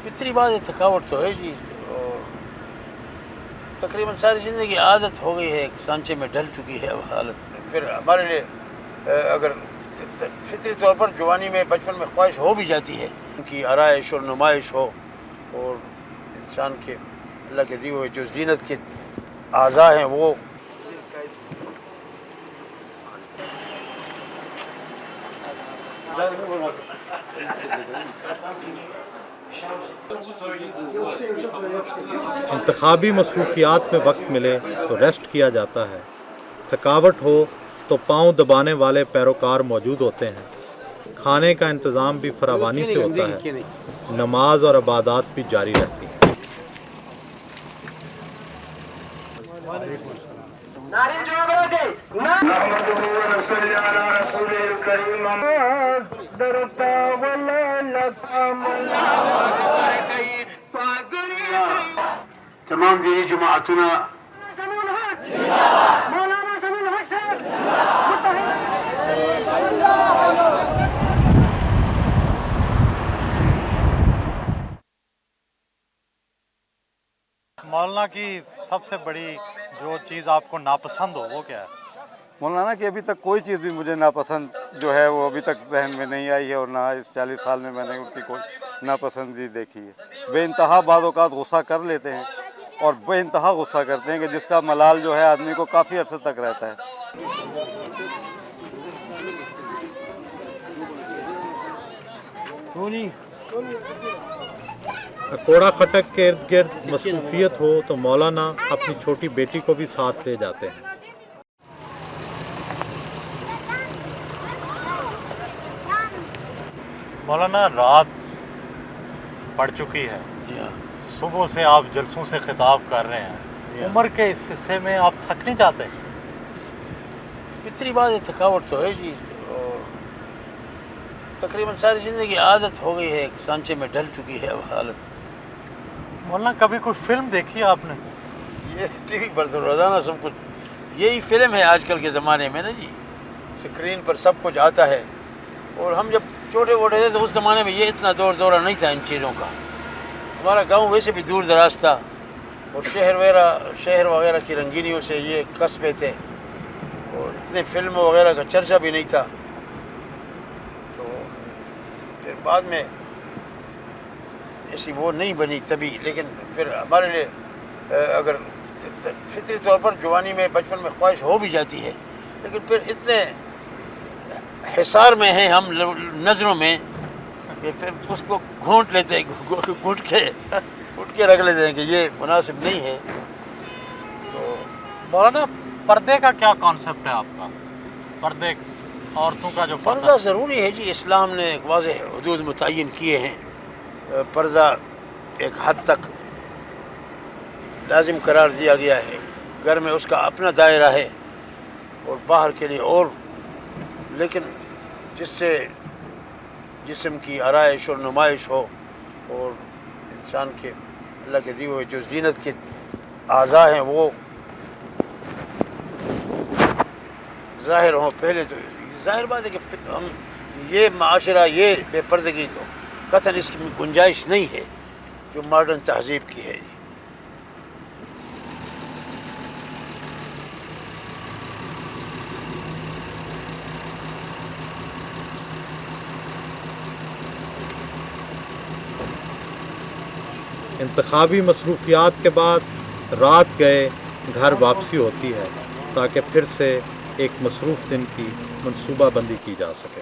فطری بات ہے، تھکاوٹ تو ہے جی، اور تقریباً ساری زندگی عادت ہو گئی ہے، ایک سانچے میں ڈل چکی ہے اب حالت میں. پھر ہمارے لیے اگر فطری طور پر جوانی میں بچپن میں خواہش ہو بھی جاتی ہے کہ آرائش اور نمائش ہو، اور انسان کے اللہ کے دیے ہوئے جو زینت کے اعضاء ہیں وہ انتخابی مصروفیات میں وقت ملے تو ریسٹ کیا جاتا ہے، تھکاوٹ ہو تو پاؤں دبانے والے پیروکار موجود ہوتے ہیں، کھانے کا انتظام بھی فراوانی سے ہوتا ہے، نماز اور عبادات بھی جاری رہتی ہیں. تمام دینی جماعتنا مولانا کی سب سے بڑی جو چیز آپ کو ناپسند ہو وہ کیا ہے؟ مولانا کہ ابھی تک کوئی چیز بھی مجھے ناپسند جو ہے وہ ابھی تک ذہن میں نہیں آئی ہے، اور نہ اس 40 سال میں نے ان کی کوئی ناپسندی دیکھی ہے. بے انتہا بعض اوقات غصہ کر لیتے ہیں، اور بے انتہا غصہ کرتے ہیں کہ جس کا ملال جو ہے آدمی کو کافی عرصے تک رہتا ہے. کوڑا خٹک کے ارد گرد مصروفیت ہو تو مولانا اپنی چھوٹی بیٹی کو بھی ساتھ لے جاتے ہیں. مولانا رات پڑ چکی ہے، صبح سے آپ جلسوں سے خطاب کر رہے ہیں، عمر کے اس حصے میں آپ تھک نہیں جاتے؟ فطری بات ہے، تھکاوٹ تو ہے جی، اور تقریباً ساری زندگی عادت ہو گئی ہے، ایک سانچے میں ڈل چکی ہے اب حالت. مولانا کبھی کوئی فلم دیکھی آپ نے؟ یہ ٹی وی پر تو روزانہ سب کچھ یہی فلم ہے آج کل کے زمانے میں نا جی، اسکرین پر سب کچھ آتا ہے. اور ہم جب چھوٹے موٹے تھے تو اس زمانے میں یہ اتنا دور دورہ نہیں تھا ان چیزوں کا. ہمارا گاؤں ویسے بھی دور دراز تھا، اور شہر وغیرہ کی رنگینیوں سے یہ قصبے تھے، اور اتنے فلم وغیرہ کا چرچا بھی نہیں تھا. تو پھر بعد میں ایسی وہ نہیں بنی تبھی، لیکن پھر ہمارے لیے اگر فطری طور پر جوانی میں بچپن میں خواہش ہو بھی جاتی ہے، لیکن پھر اتنے حصار میں ہیں ہم نظروں میں کہ پھر اس کو گھونٹ لیتے ہیں، گھٹ کے رکھ لیتے ہیں کہ یہ مناسب نہیں ہے. تو مولانا پردے کا کیا کانسیپٹ ہے آپ کا؟ پردے، عورتوں کا جو پردہ ضروری ہے جی، اسلام نے ایک واضح حدود متعین کیے ہیں. پردہ ایک حد تک لازم قرار دیا گیا ہے، گھر میں اس کا اپنا دائرہ ہے اور باہر کے لیے اور، لیکن جس سے جسم کی آرائش اور نمائش ہو، اور انسان کے اللہ کے دیے ہوئے جو زینت کے اعضاء ہیں وہ ظاہر ہوں. پہلے تو ظاہر بات ہے کہ ہم یہ معاشرہ، یہ بے پردگی تو قطعاً اس کی گنجائش نہیں ہے جو ماڈرن تہذیب کی ہے جی. انتخابی مصروفیات کے بعد رات گئے گھر واپسی ہوتی ہے تاکہ پھر سے ایک مصروف دن کی منصوبہ بندی کی جا سکے.